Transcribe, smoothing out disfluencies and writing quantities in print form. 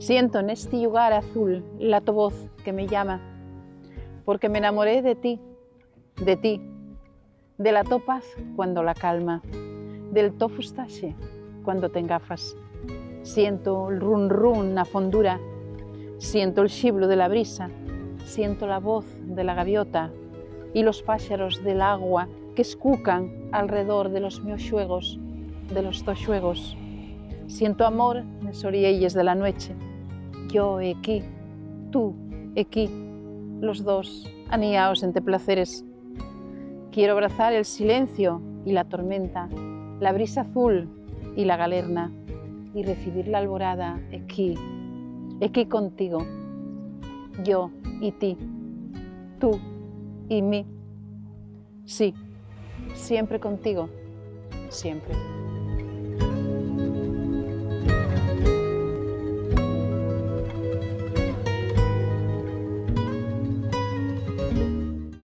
Siento en este llugar azul la tu voz que me llama, porque me enamoré de ti, de la to paz cuando la calma, del to fustache cuando te engafas. Siento el run run na fondura, siento el chiblo de la brisa, siento la voz de la gaviota y los pájaros del agua que escucan alrededor de los meus xuegos, de los tos xuegos. Siento amor en las orielles de la noche. Yo aquí, tú aquí, los dos aniaos entre placeres. Quiero abrazar el silencio y la tormenta, la brisa azul y la galerna, y recibir la alborada aquí contigo, yo y ti, tú y mí. Sí, siempre contigo, siempre.